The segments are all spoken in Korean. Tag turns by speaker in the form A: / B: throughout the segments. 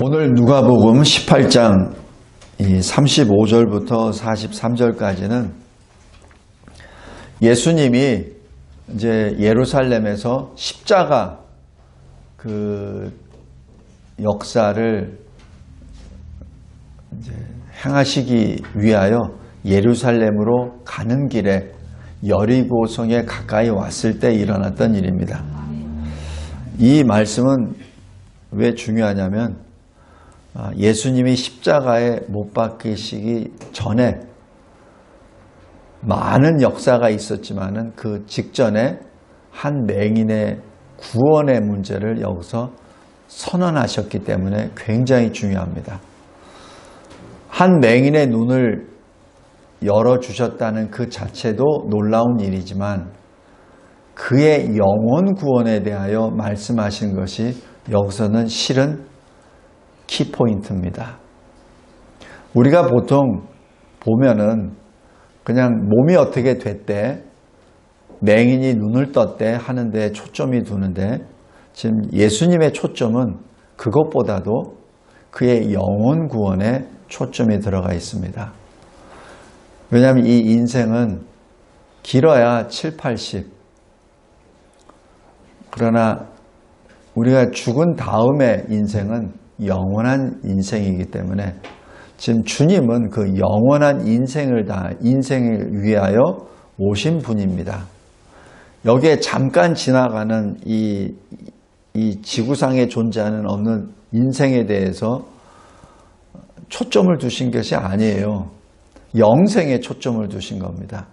A: 오늘 누가복음 18장 35절부터 43절까지는 예수님이 이제 예루살렘에서 십자가 그 역사를 이제 행하시기 위하여 예루살렘으로 가는 길에 여리고성에 가까이 왔을 때 일어났던 일입니다. 이 말씀은 왜 중요하냐면 예수님이 십자가에 못 박히시기 전에 많은 역사가 있었지만은 그 직전에 한 맹인의 구원의 문제를 여기서 선언하셨기 때문에 굉장히 중요합니다. 한 맹인의 눈을 열어주셨다는 그 자체도 놀라운 일이지만 그의 영혼 구원에 대하여 말씀하신 것이 여기서는 실은 키포인트입니다. 우리가 보통 보면은 그냥 몸이 어떻게 됐대, 맹인이 눈을 떴대 하는 데 초점이 두는데 지금 예수님의 초점은 그것보다도 그의 영혼 구원에 초점이 들어가 있습니다. 왜냐하면 이 인생은 길어야 7, 80. 그러나 우리가 죽은 다음의 인생은 영원한 인생이기 때문에 지금 주님은 그 영원한 인생을 위하여 오신 분입니다. 여기에 잠깐 지나가는 이 지구상에 존재하는 없는 인생에 대해서 초점을 두신 것이 아니에요. 영생에 초점을 두신 겁니다.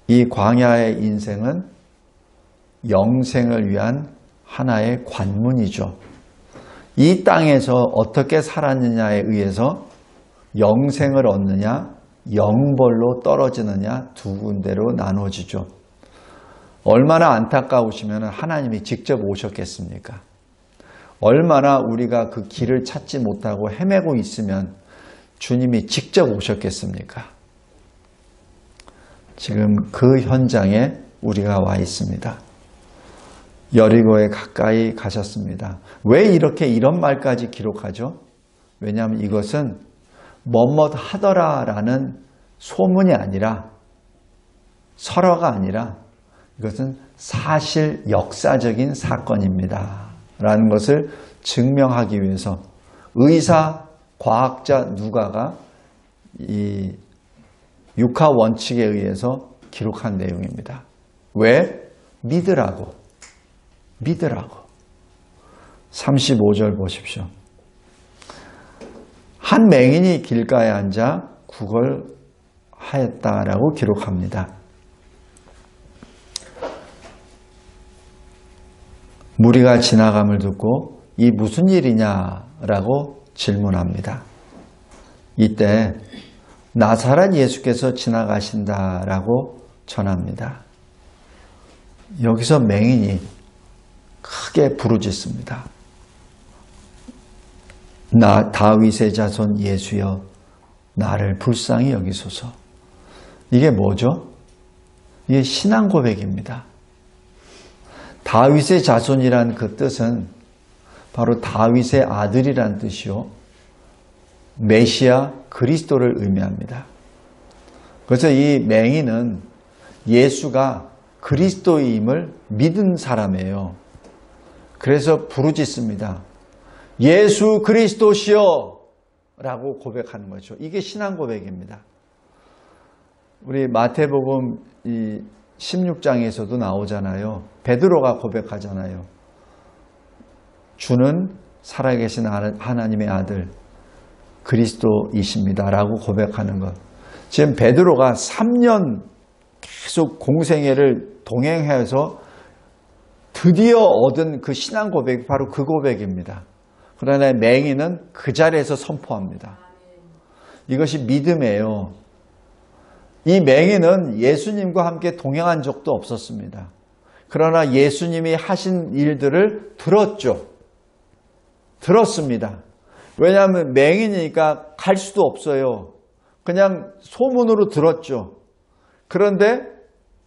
A: 이 광야의 인생은 영생을 위한 하나의 관문이죠. 이 땅에서 어떻게 살았느냐에 의해서 영생을 얻느냐, 영벌로 떨어지느냐 두 군데로 나눠지죠. 얼마나 안타까우시면 하나님이 직접 오셨겠습니까? 얼마나 우리가 그 길을 찾지 못하고 헤매고 있으면 주님이 직접 오셨겠습니까? 지금 그 현장에 우리가 와 있습니다. 여리고에 가까이 가셨습니다. 왜 이렇게 이런 말까지 기록하죠? 왜냐하면 이것은 뭐뭐 하더라라는 소문이 아니라 설화가 아니라 이것은 사실 역사적인 사건입니다. 라는 것을 증명하기 위해서 의사, 과학자 누가가 이 육하 원칙에 의해서 기록한 내용입니다. 왜? 믿으라고. 35절 보십시오. 한 맹인이 길가에 앉아 구걸하였다라고 기록합니다. 무리가 지나감을 듣고 이 무슨 일이냐라고 질문합니다. 이때 나사렛 예수께서 지나가신다라고 전합니다. 여기서 맹인이 크게 부르짖습니다. 나 다윗의 자손 예수여 나를 불쌍히 여기소서. 이게 뭐죠? 이게 신앙 고백입니다. 다윗의 자손이란 그 뜻은 바로 다윗의 아들이란 뜻이요. 메시아 그리스도를 의미합니다. 그래서 이 맹인은 예수가 그리스도임을 믿은 사람이에요. 그래서 부르짖습니다. 예수 그리스도시여 라고 고백하는 거죠. 이게 신앙 고백입니다. 우리 마태복음 16장에서도 나오잖아요. 베드로가 고백하잖아요. 주는 살아계신 하나님의 아들 그리스도이십니다 라고 고백하는 것. 지금 베드로가 3년 계속 공생애를 동행해서 드디어 얻은 그 신앙 고백이 바로 그 고백입니다. 그러나 맹인은 그 자리에서 선포합니다. 이것이 믿음이에요. 이 맹인은 예수님과 함께 동행한 적도 없었습니다. 그러나 예수님이 하신 일들을 들었습니다. 왜냐하면 맹인이니까 갈 수도 없어요. 그냥 소문으로 들었죠. 그런데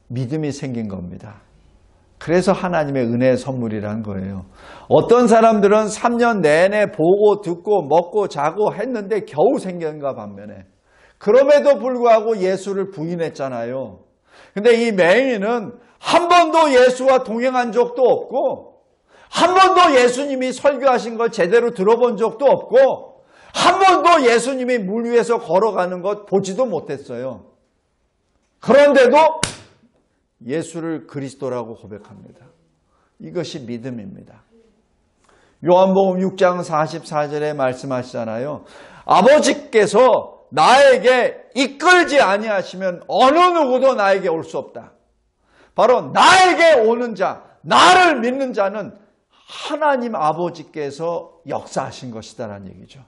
A: 믿음이 생긴 겁니다. 그래서 하나님의 은혜의 선물이라는 거예요. 어떤 사람들은 3년 내내 보고 듣고 먹고 자고 했는데 겨우 생겼는가 반면에 그럼에도 불구하고 예수를 부인했잖아요. 근데 이 맹인은 한 번도 예수와 동행한 적도 없고 한 번도 예수님이 설교하신 걸 제대로 들어본 적도 없고 한 번도 예수님이 물 위에서 걸어가는 것 보지도 못했어요. 그런데도 예수를 그리스도라고 고백합니다. 이것이 믿음입니다. 요한복음 6장 44절에 말씀하시잖아요. 아버지께서 나에게 이끌지 아니하시면 어느 누구도 나에게 올 수 없다. 바로 나에게 오는 자, 나를 믿는 자는 하나님 아버지께서 역사하신 것이다라는 얘기죠.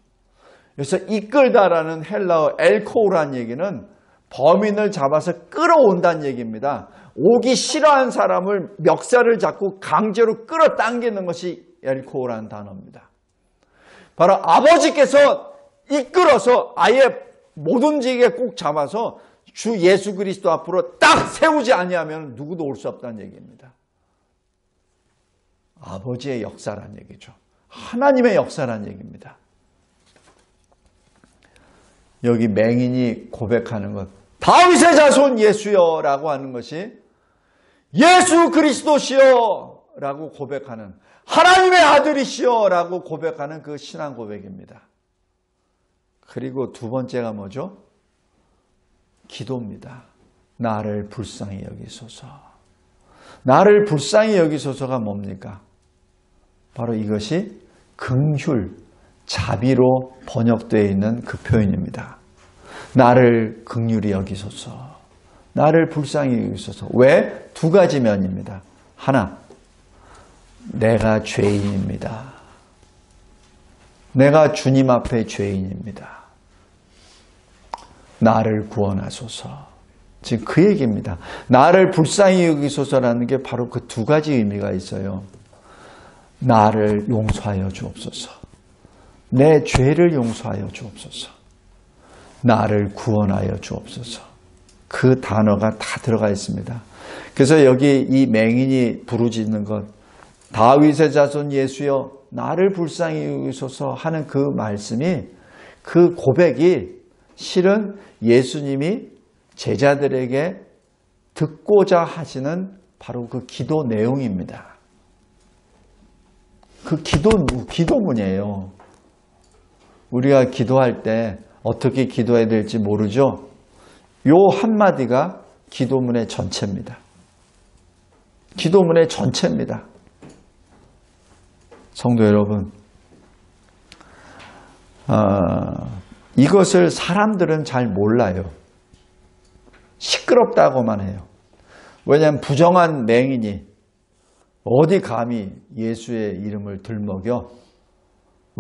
A: 그래서 이끌다라는 헬라어 엘코우라는 얘기는 범인을 잡아서 끌어온다는 얘기입니다. 오기 싫어하는 사람을 멱살을 잡고 강제로 끌어당기는 것이 엘코우라는 단어입니다. 바로 아버지께서 이끌어서 아예 못 움직이게 꼭 잡아서 주 예수 그리스도 앞으로 딱 세우지 아니하면 누구도 올 수 없다는 얘기입니다. 아버지의 역사란 얘기죠. 하나님의 역사란 얘기입니다. 여기 맹인이 고백하는 것, 다윗의 자손 예수여 라고 하는 것이 예수 그리스도시여 라고 고백하는, 하나님의 아들이시여 라고 고백하는 그 신앙 고백입니다. 그리고 두 번째가 뭐죠? 기도입니다. 나를 불쌍히 여기소서. 나를 불쌍히 여기소서가 뭡니까? 바로 이것이 긍휼, 자비로 번역되어 있는 그 표현입니다. 나를 긍휼히 여기소서. 나를 불쌍히 여기소서. 왜? 두 가지 면입니다. 하나, 내가 죄인입니다. 내가 주님 앞에 죄인입니다. 나를 구원하소서. 지금 그 얘기입니다. 나를 불쌍히 여기소서라는 게 바로 그 두 가지 의미가 있어요. 나를 용서하여 주옵소서. 내 죄를 용서하여 주옵소서. 나를 구원하여 주옵소서. 그 단어가 다 들어가 있습니다. 그래서 여기 이 맹인이 부르짖는 것, 다윗의 자손 예수여 나를 불쌍히 여기소서 하는 그 말씀이, 그 고백이 실은 예수님이 제자들에게 듣고자 하시는 바로 그 기도 내용입니다. 그 기도문이에요. 우리가 기도할 때 어떻게 기도해야 될지 모르죠? 요 한마디가 기도문의 전체입니다. 기도문의 전체입니다. 성도 여러분, 이것을 사람들은 잘 몰라요. 시끄럽다고만 해요. 왜냐하면 부정한 맹인이 어디 감히 예수의 이름을 들먹여?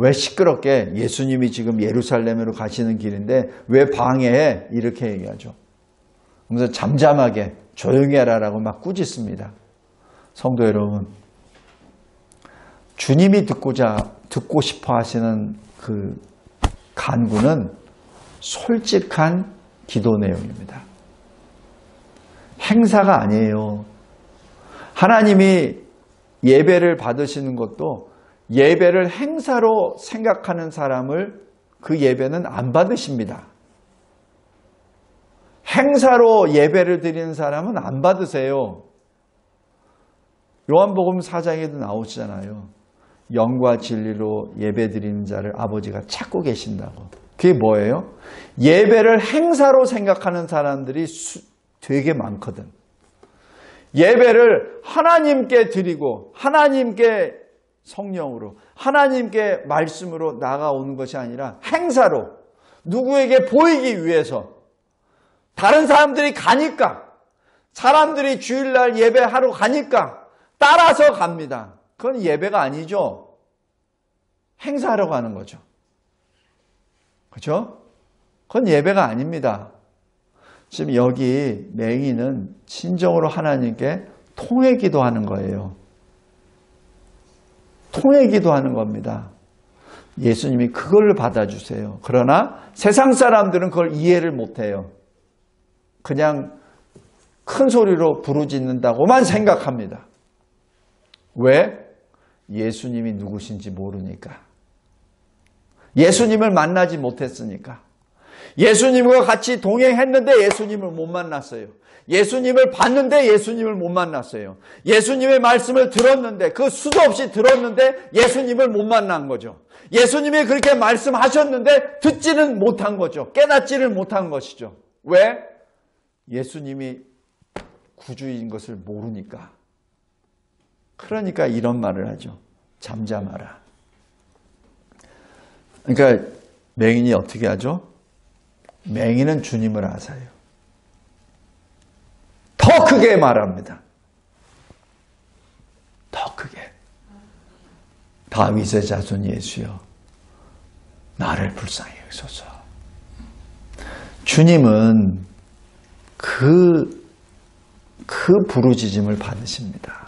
A: 왜 시끄럽게, 예수님이 지금 예루살렘으로 가시는 길인데 왜 방해해? 이렇게 얘기하죠. 그래서 잠잠하게 조용히 하라라고 막 꾸짖습니다. 성도 여러분, 주님이 듣고 싶어 하시는 그 간구는 솔직한 기도 내용입니다. 행사가 아니에요. 하나님이 예배를 받으시는 것도 예배를 행사로 생각하는 사람을 그 예배는 안 받으십니다. 행사로 예배를 드리는 사람은 안 받으세요. 요한복음 4장에도 나오시잖아요. 영과 진리로 예배 드리는 자를 아버지가 찾고 계신다고. 그게 뭐예요? 예배를 행사로 생각하는 사람들이 되게 많거든. 예배를 하나님께 드리고 하나님께 성령으로, 하나님께 말씀으로 나아가오는 것이 아니라 행사로, 누구에게 보이기 위해서, 다른 사람들이 가니까, 사람들이 주일날 예배하러 가니까 따라서 갑니다. 그건 예배가 아니죠. 행사하러 가는 거죠. 그렇죠? 그건 예배가 아닙니다. 지금 여기 맹인은 진정으로 하나님께 통회 기도하는 거예요. 통회 기도하는 겁니다. 예수님이 그걸 받아주세요. 그러나 세상 사람들은 그걸 이해를 못해요. 그냥 큰 소리로 부르짖는다고만 생각합니다. 왜? 예수님이 누구신지 모르니까. 예수님을 만나지 못했으니까. 예수님과 같이 동행했는데 예수님을 못 만났어요. 예수님을 봤는데 예수님을 못 만났어요. 예수님의 말씀을 들었는데, 그 수도 없이 들었는데 예수님을 못 만난 거죠. 예수님이 그렇게 말씀하셨는데 듣지는 못한 거죠. 깨닫지를 못한 것이죠. 왜? 예수님이 구주인 것을 모르니까. 그러니까 이런 말을 하죠. 잠잠하라. 그러니까 맹인이 어떻게 하죠? 맹인은 주님을 아사요. 더 크게 말합니다. 더 크게. 다윗의 자손 예수여, 나를 불쌍히 여기소서. 주님은 그 부르짖음을 받으십니다.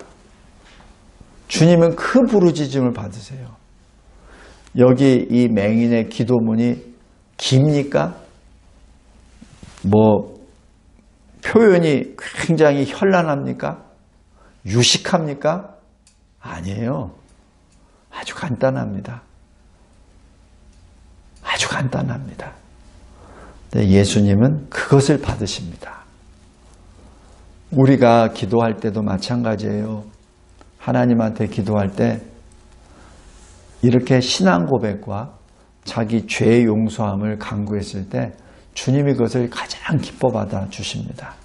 A: 주님은 그 부르짖음을 받으세요. 여기 이 맹인의 기도문이 깁니까? 표현이 굉장히 현란합니까? 유식합니까? 아니에요. 아주 간단합니다. 아주 간단합니다. 근데 예수님은 그것을 받으십니다. 우리가 기도할 때도 마찬가지예요. 하나님한테 기도할 때 이렇게 신앙 고백과 자기 죄 용서함을 간구했을 때 주님이 그것을 가장 기뻐 받아 주십니다.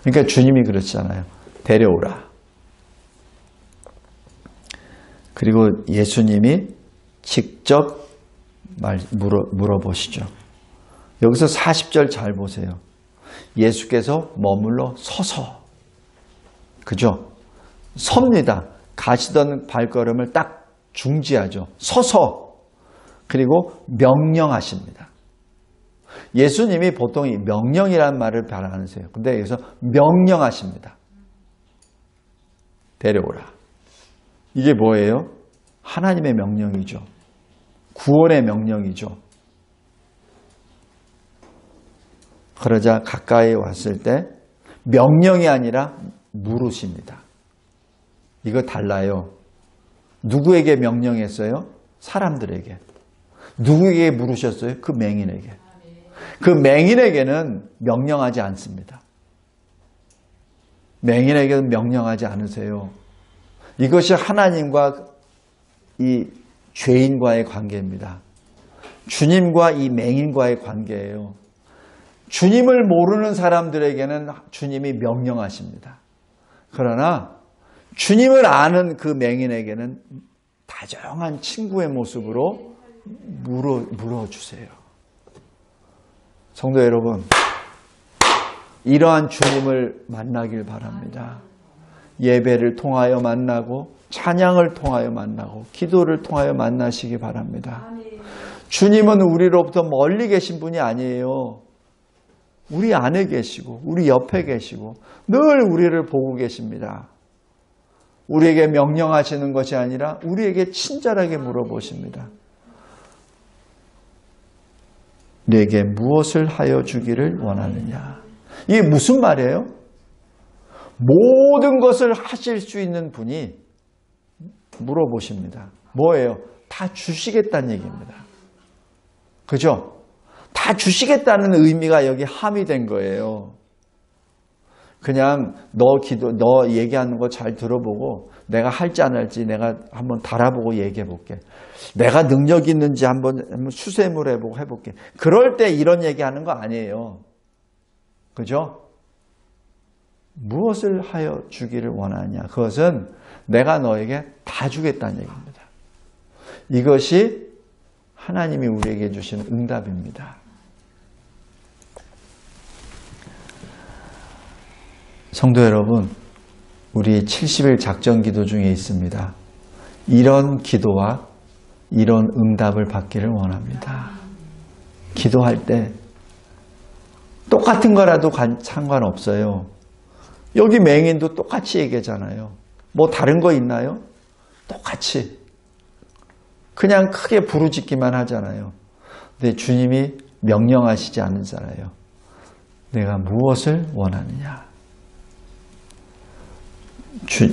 A: 그러니까 주님이 그랬잖아요. 데려오라. 그리고 예수님이 직접 물어보시죠. 여기서 40절 잘 보세요. 예수께서 머물러 서서, 그죠? 섭니다. 가시던 발걸음을 딱 중지하죠. 서서. 그리고 명령하십니다. 예수님이 보통 이 명령이라는 말을 잘 안 하세요. 근데 여기서 명령하십니다. 데려오라. 이게 뭐예요? 하나님의 명령이죠. 구원의 명령이죠. 그러자 가까이 왔을 때 명령이 아니라 물으십니다. 이거 달라요. 누구에게 명령했어요? 사람들에게. 누구에게 물으셨어요? 그 맹인에게. 그 맹인에게는 명령하지 않습니다. 맹인에게는 명령하지 않으세요. 이것이 하나님과 이 죄인과의 관계입니다. 주님과 이 맹인과의 관계예요. 주님을 모르는 사람들에게는 주님이 명령하십니다. 그러나 주님을 아는 그 맹인에게는 다정한 친구의 모습으로 물어주세요. 성도 여러분, 이러한 주님을 만나길 바랍니다. 예배를 통하여 만나고 찬양을 통하여 만나고 기도를 통하여 만나시기 바랍니다. 주님은 우리로부터 멀리 계신 분이 아니에요. 우리 안에 계시고 우리 옆에 계시고 늘 우리를 보고 계십니다. 우리에게 명령하시는 것이 아니라 우리에게 친절하게 물어보십니다. 내게 무엇을 하여 주기를 원하느냐. 이게 무슨 말이에요? 모든 것을 하실 수 있는 분이 물어보십니다. 뭐예요? 다 주시겠다는 얘기입니다. 그죠? 다 주시겠다는 의미가 여기 함의된 거예요. 그냥 너 얘기하는 거 잘 들어보고 내가 할지 안 할지 내가 한번 달아보고 얘기해 볼게. 내가 능력 있는지 한번 수세물 해볼게. 그럴 때 이런 얘기하는 거 아니에요. 그죠? 무엇을 하여 주기를 원하냐. 그것은 내가 너에게 다 주겠다는 얘기입니다. 이것이 하나님이 우리에게 주시는 응답입니다. 성도 여러분, 우리 70일 작전 기도 중에 있습니다. 이런 기도와 이런 응답을 받기를 원합니다. 기도할 때 똑같은 거라도 상관없어요. 여기 맹인도 똑같이 얘기하잖아요. 뭐 다른 거 있나요? 똑같이. 그냥 크게 부르짖기만 하잖아요. 근데 주님이 명령하시지 않으잖아요. 내가 무엇을 원하느냐.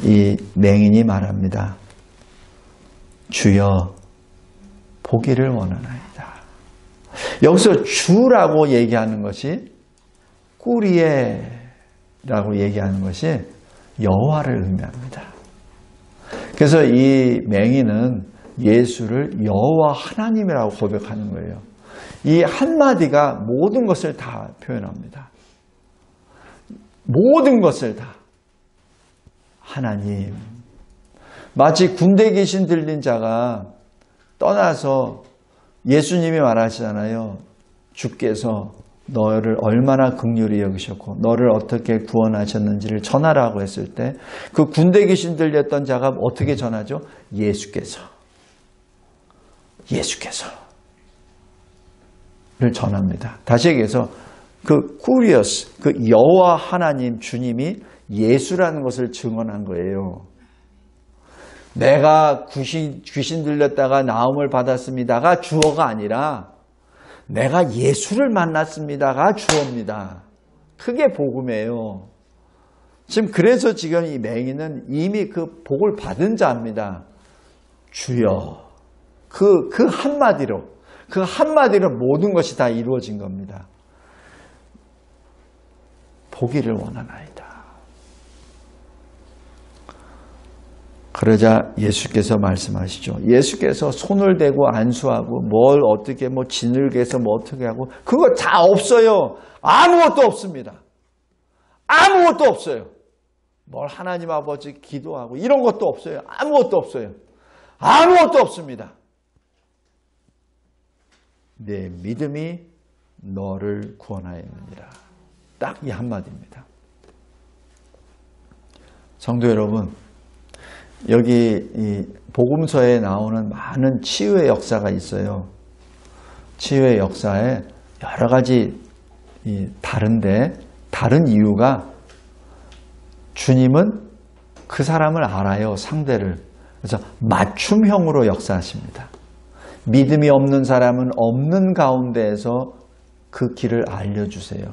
A: 이 맹인이 말합니다. 주여 보기를 원하나이다. 여기서 주라고 얘기하는 것이 꾸리에라고 얘기하는 것이 여호와를 의미합니다. 그래서 이 맹인은 예수를 여호와 하나님이라고 고백하는 거예요. 이 한마디가 모든 것을 다 표현합니다. 모든 것을 다. 하나님. 마치 군대 귀신 들린 자가 떠나서 예수님이 말하시잖아요. 주께서 너를 얼마나 긍휼히 여기셨고 너를 어떻게 구원하셨는지를 전하라고 했을 때 그 군대 귀신 들렸던 자가 어떻게 전하죠? 예수께서를 전합니다. 다시 얘기해서 그 쿠리어스, 그 여호와 하나님 주님이 예수라는 것을 증언한 거예요. 내가 귀신 들렸다가 나음을 받았습니다가 주어가 아니라 내가 예수를 만났습니다가 주어입니다. 그게 복음이에요. 지금 그래서 지금 이 맹인은 이미 그 복을 받은 자입니다. 주여. 그 한마디로 모든 것이 다 이루어진 겁니다. 보기를 원하나이다. 그러자 예수께서 말씀하시죠. 예수께서 손을 대고 안수하고 뭘 어떻게 진을게서 어떻게 하고 그거 다 없어요. 아무것도 없습니다. 아무것도 없어요. 뭘 하나님 아버지 기도하고 이런 것도 없어요. 아무것도 없어요. 아무것도 없습니다. 내 믿음이 너를 구원하였느니라. 딱 이 한마디입니다. 성도 여러분, 여기 이 복음서에 나오는 많은 치유의 역사가 있어요. 치유의 역사에 여러 가지 다른데 다른 이유가 주님은 그 사람을 알아요. 상대를. 그래서 맞춤형으로 역사하십니다. 믿음이 없는 사람은 없는 가운데에서 그 길을 알려주세요.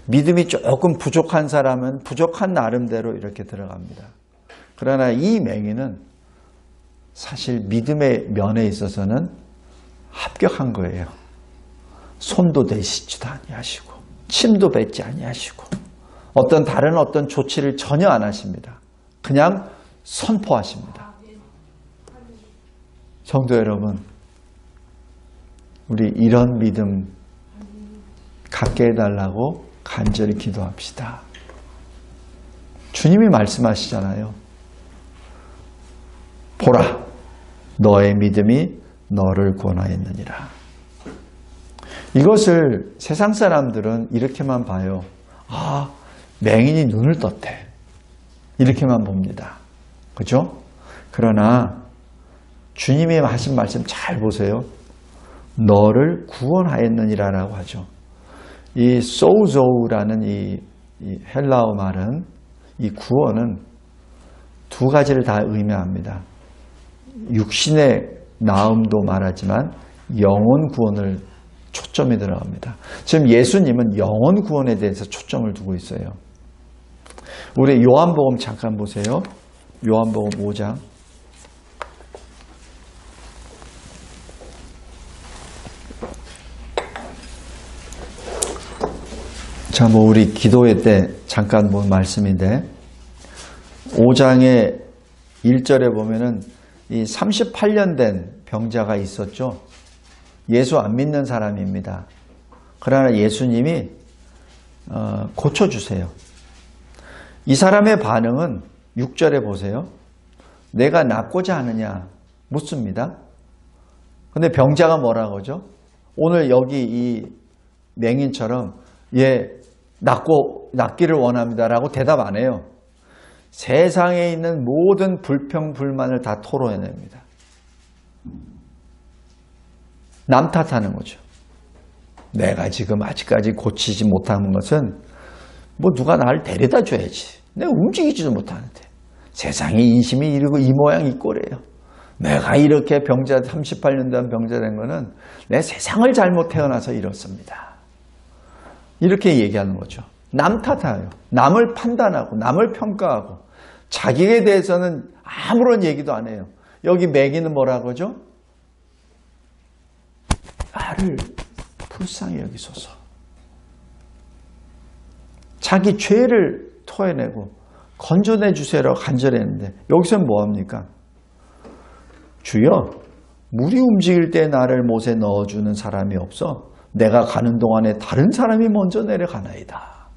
A: 믿음이 조금 부족한 사람은 부족한 나름대로 이렇게 들어갑니다. 그러나 이 맹인은 사실 믿음의 면에 있어서는 합격한 거예요. 손도 대시지도 아니하시고 침도 뱉지 아니하시고 다른 어떤 조치를 전혀 안 하십니다. 그냥 선포하십니다. 성도 여러분, 우리 이런 믿음 갖게 해달라고 간절히 기도합시다. 주님이 말씀하시잖아요. 보라, 너의 믿음이 너를 구원하였느니라. 이것을 세상 사람들은 이렇게만 봐요. 아, 맹인이 눈을 떴대. 이렇게만 봅니다. 그죠? 그러나 주님이 하신 말씀 잘 보세요. 너를 구원하였느니라라고 하죠. 이 소우조우라는 이 헬라어 말은 이 구원은 두 가지를 다 의미합니다. 육신의 나음도 말하지만 영혼 구원을 초점이 들어갑니다. 지금 예수님은 영혼 구원에 대해서 초점을 두고 있어요. 우리 요한복음 잠깐 보세요. 요한복음 5장. 자, 우리 기도회 때 잠깐 본 말씀인데 5장의 1절에 보면은 이 38년 된 병자가 있었죠. 예수 안 믿는 사람입니다. 그러나 예수님이 고쳐주세요. 이 사람의 반응은 6절에 보세요. 내가 낫고자 하느냐 묻습니다. 근데 병자가 뭐라고 하죠? 오늘 여기 이 맹인처럼 낫기를 원합니다라고 대답 안 해요. 세상에 있는 모든 불평, 불만을 다 토로해냅니다. 남 탓하는 거죠. 내가 지금 아직까지 고치지 못하는 것은 누가 나를 데려다 줘야지. 내가 움직이지도 못하는데. 세상에 인심이 이러고 이 모양 이 꼴이에요. 내가 이렇게 38년 된 병자 된 거는 내 세상을 잘못 태어나서 이렇습니다. 이렇게 얘기하는 거죠. 남 탓해요. 남을 판단하고 남을 평가하고 자기에 대해서는 아무런 얘기도 안 해요. 여기 맹인은 뭐라고 하죠? 나를 불쌍히 여기소서. 자기 죄를 토해내고 건져내 주세요라고 간절했는데 여기서는 뭐합니까? 주여, 물이 움직일 때 나를 못에 넣어주는 사람이 없어 내가 가는 동안에 다른 사람이 먼저 내려가나이다.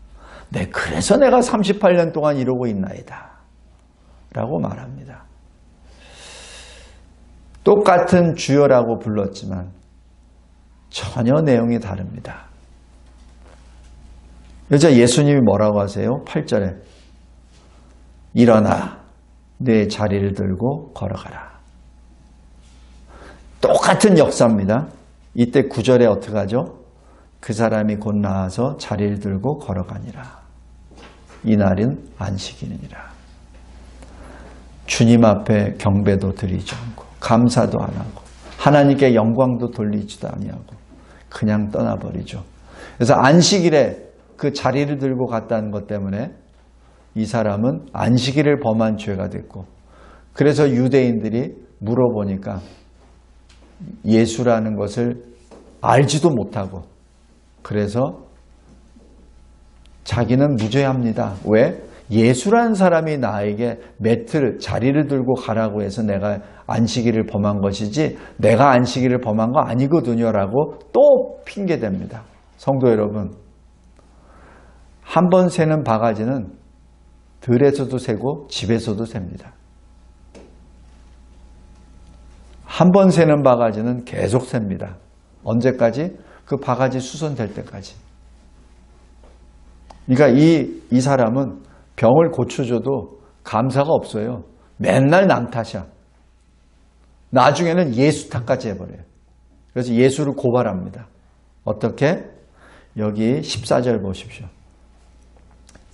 A: 그래서 내가 38년 동안 이러고 있나이다. 라고 말합니다. 똑같은 주여라고 불렀지만 전혀 내용이 다릅니다. 여자 예수님이 뭐라고 하세요? 8절에 일어나 내 자리를 들고 걸어가라. 똑같은 역사입니다. 이때 9절에 어떻게 하죠? 그 사람이 곧 나아서 자리를 들고 걸어가니라. 이날은 안식이니라. 주님 앞에 경배도 드리지 않고 감사도 안 하고 하나님께 영광도 돌리지도 아니하고 그냥 떠나버리죠. 그래서 안식일에 그 자리를 들고 갔다는 것 때문에 이 사람은 안식일을 범한 죄가 됐고, 그래서 유대인들이 물어보니까 예수라는 것을 알지도 못하고, 그래서 자기는 무죄합니다. 왜? 예수라는 사람이 나에게 자리를 들고 가라고 해서 내가 안식일을 범한 것이지 내가 안식일을 범한 거 아니거든요 라고 또 핑계댑니다. 성도 여러분, 한 번 새는 바가지는 들에서도 새고 집에서도 셉니다. 한 번 새는 바가지는 계속 셉니다. 언제까지? 그 바가지 수선될 때까지. 그러니까 이 사람은 병을 고쳐줘도 감사가 없어요. 맨날 남 탓이야. 나중에는 예수 탓까지 해버려요. 그래서 예수를 고발합니다. 어떻게? 여기 14절 보십시오.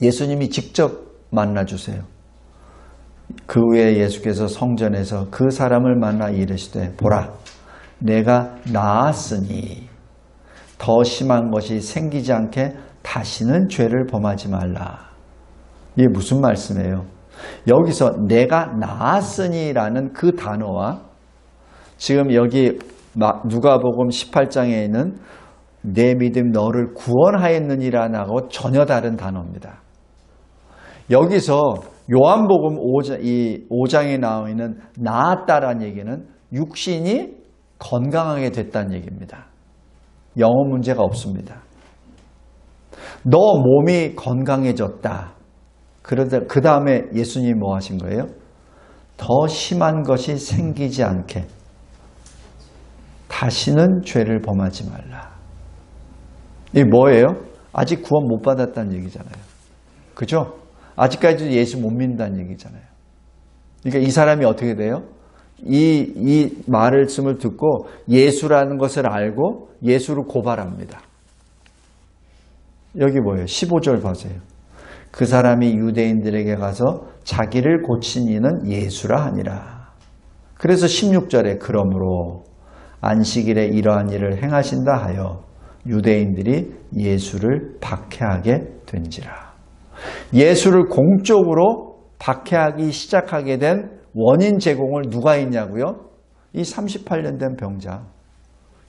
A: 예수님이 직접 만나주세요. 그 후에 예수께서 성전에서 그 사람을 만나 이르시되 보라, 내가 나았으니 더 심한 것이 생기지 않게 다시는 죄를 범하지 말라. 이게 무슨 말씀이에요? 여기서 내가 나았으니라는 그 단어와 지금 여기 누가복음 18장에 있는 내 믿음 너를 구원하였느니라는 하고 전혀 다른 단어입니다. 여기서 요한복음 5장에 나와 있는 나았다라는 얘기는 육신이 건강하게 됐다는 얘기입니다. 영어 문제가 없습니다. 너 몸이 건강해졌다. 그러다 그 다음에 예수님이 뭐 하신 거예요? 더 심한 것이 생기지 않게 다시는 죄를 범하지 말라. 이게 뭐예요? 아직 구원 못 받았다는 얘기잖아요. 그죠? 아직까지도 예수 못 믿는다는 얘기잖아요. 그러니까 이 사람이 어떻게 돼요? 이 말씀을 듣고 예수라는 것을 알고 예수를 고발합니다. 여기 뭐예요? 15절 보세요. 그 사람이 유대인들에게 가서 자기를 고친 이는 예수라 하니라. 그래서 16절에 그러므로 안식일에 이러한 일을 행하신다 하여 유대인들이 예수를 박해하게 된지라. 예수를 공적으로 박해하기 시작하게 된 원인 제공을 누가 했냐고요? 이 38년 된 병자,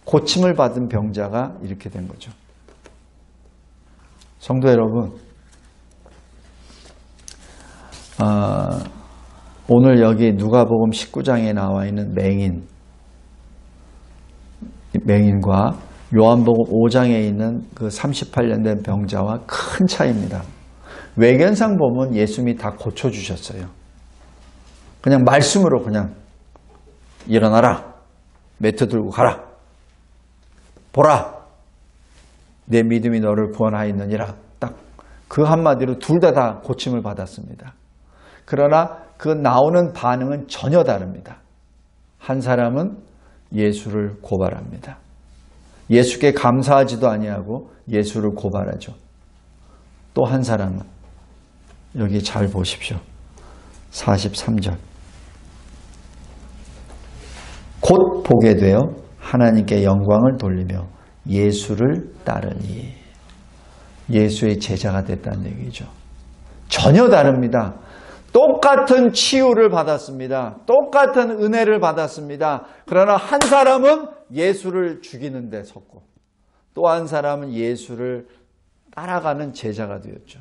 A: 고침을 받은 병자가 이렇게 된 거죠. 성도 여러분, 오늘 여기 누가복음 19장에 나와 있는 맹인과 요한복음 5장에 있는 그 38년 된 병자와 큰 차이입니다. 외견상 보면 예수님이 다 고쳐주셨어요. 그냥 말씀으로 그냥 일어나라, 매트 들고 가라, 보라, 내 믿음이 너를 구원하였느니라. 딱 그 한마디로 둘 다 고침을 받았습니다. 그러나 그 나오는 반응은 전혀 다릅니다. 한 사람은 예수를 고발합니다. 예수께 감사하지도 아니하고 예수를 고발하죠. 또 한 사람은 여기 잘 보십시오. 43절. 곧 보게 되어 하나님께 영광을 돌리며 예수를 따르니. 예수의 제자가 됐다는 얘기죠. 전혀 다릅니다. 똑같은 치유를 받았습니다. 똑같은 은혜를 받았습니다. 그러나 한 사람은 예수를 죽이는 데 섰고 또 한 사람은 예수를 따라가는 제자가 되었죠.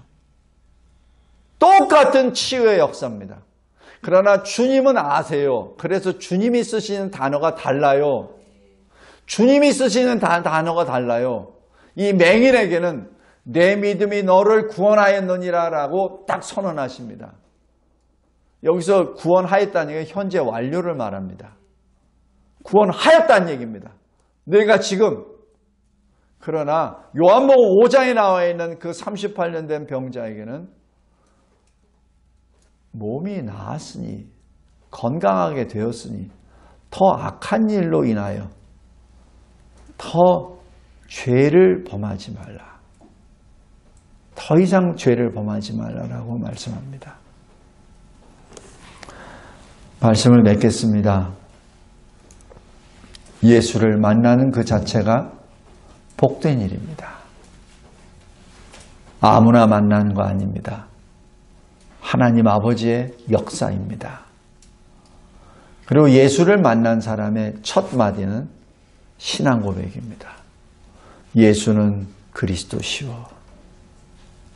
A: 똑같은 치유의 역사입니다. 그러나 주님은 아세요. 그래서 주님이 쓰시는 단어가 달라요. 주님이 쓰시는 단어가 달라요. 이 맹인에게는 내 믿음이 너를 구원하였느니라 라고 딱 선언하십니다. 여기서 구원하였다는 게 현재 완료를 말합니다. 구원하였다는 얘기입니다. 내가 지금 그러나 요한복음 5장에 나와 있는 그 38년 된 병자에게는 몸이 나았으니 건강하게 되었으니 더 악한 일로 인하여 더 죄를 범하지 말라. 더 이상 죄를 범하지 말라라고 말씀합니다. 말씀을 맺겠습니다. 예수를 만나는 그 자체가 복된 일입니다. 아무나 만나는 거 아닙니다. 하나님 아버지의 역사입니다. 그리고 예수를 만난 사람의 첫 마디는 신앙 고백입니다. 예수는 그리스도시오.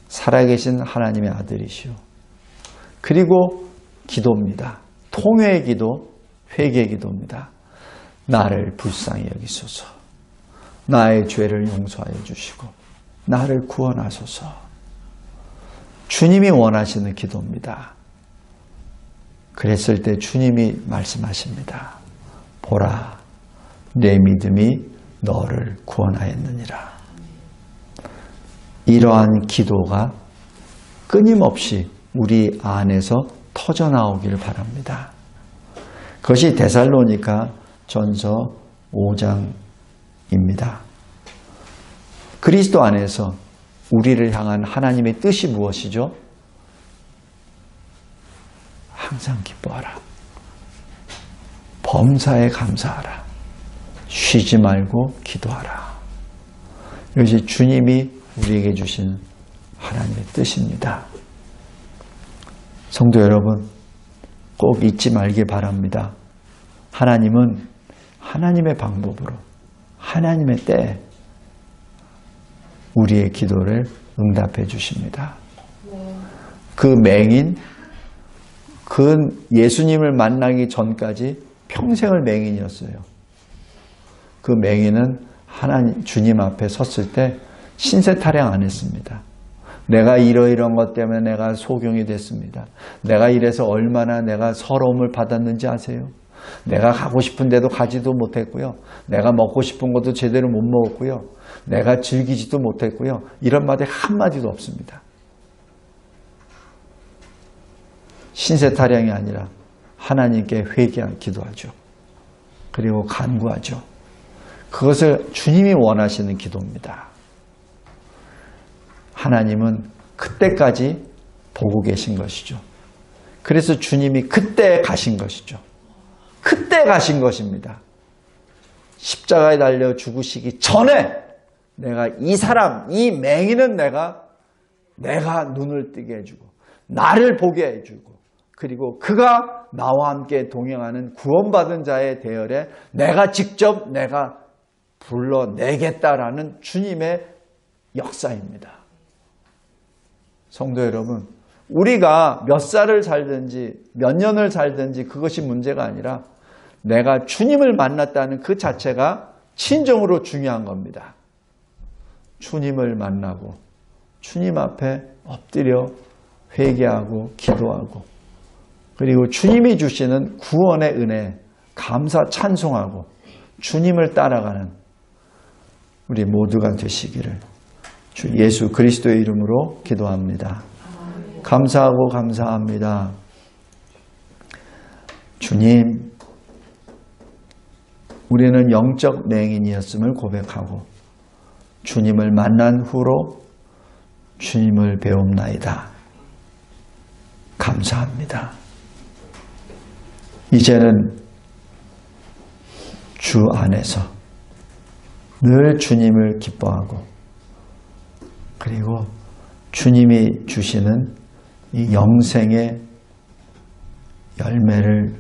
A: 살아계신 하나님의 아들이시오. 그리고 기도입니다. 통회의 기도, 회개의 기도입니다. 나를 불쌍히 여기소서. 나의 죄를 용서하여 주시고 나를 구원하소서. 주님이 원하시는 기도입니다. 그랬을 때 주님이 말씀하십니다. 보라, 내 믿음이 너를 구원하였느니라. 이러한 기도가 끊임없이 우리 안에서 터져나오길 바랍니다. 그것이 데살로니가 전서 5장입니다. 그리스도 안에서 우리를 향한 하나님의 뜻이 무엇이죠? 항상 기뻐하라. 범사에 감사하라. 쉬지 말고 기도하라. 이것이 주님이 우리에게 주신 하나님의 뜻입니다. 성도 여러분, 꼭 잊지 말길 바랍니다. 하나님은 하나님의 방법으로, 하나님의 때에 우리의 기도를 응답해 주십니다. 그 맹인, 그 예수님을 만나기 전까지 평생을 맹인이었어요. 그 맹인은 하나님, 주님 앞에 섰을 때 신세 타령 안 했습니다. 내가 이러이러한 것 때문에 내가 소경이 됐습니다. 내가 이래서 얼마나 내가 서러움을 받았는지 아세요? 내가 가고 싶은데도 가지도 못했고요. 내가 먹고 싶은 것도 제대로 못 먹었고요. 내가 즐기지도 못했고요. 이런 말이 한마디도 없습니다. 신세 타령이 아니라 하나님께 회개한 기도하죠. 그리고 간구하죠. 그것을 주님이 원하시는 기도입니다. 하나님은 그때까지 보고 계신 것이죠. 그래서 주님이 그때 가신 것이죠. 그때 가신 것입니다. 십자가에 달려 죽으시기 전에 내가 이 사람, 이 맹인은 내가 눈을 뜨게 해주고 나를 보게 해주고 그리고 그가 나와 함께 동행하는 구원받은 자의 대열에 내가 직접 불러내겠다라는 주님의 역사입니다. 성도 여러분, 우리가 몇 살을 살든지 몇 년을 살든지 그것이 문제가 아니라 내가 주님을 만났다는 그 자체가 진정으로 중요한 겁니다. 주님을 만나고 주님 앞에 엎드려 회개하고 기도하고 그리고 주님이 주시는 구원의 은혜 감사 찬송하고 주님을 따라가는 우리 모두가 되시기를 주 예수 그리스도의 이름으로 기도합니다. 감사하고 감사합니다. 주님, 우리는 영적 맹인이었음을 고백하고 주님을 만난 후로 주님을 배웁나이다. 감사합니다. 이제는 주 안에서 늘 주님을 기뻐하고 그리고 주님이 주시는 이 영생의 열매를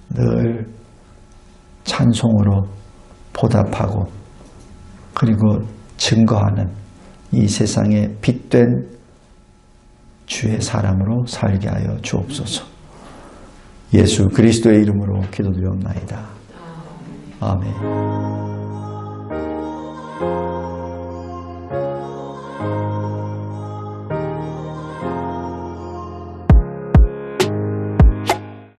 A: 늘 찬송으로 보답하고 그리고 증거하는 이 세상에 빛된 주의 사람으로 살게 하여 주옵소서. 예수 그리스도의 이름으로 기도드리옵나이다. 아멘.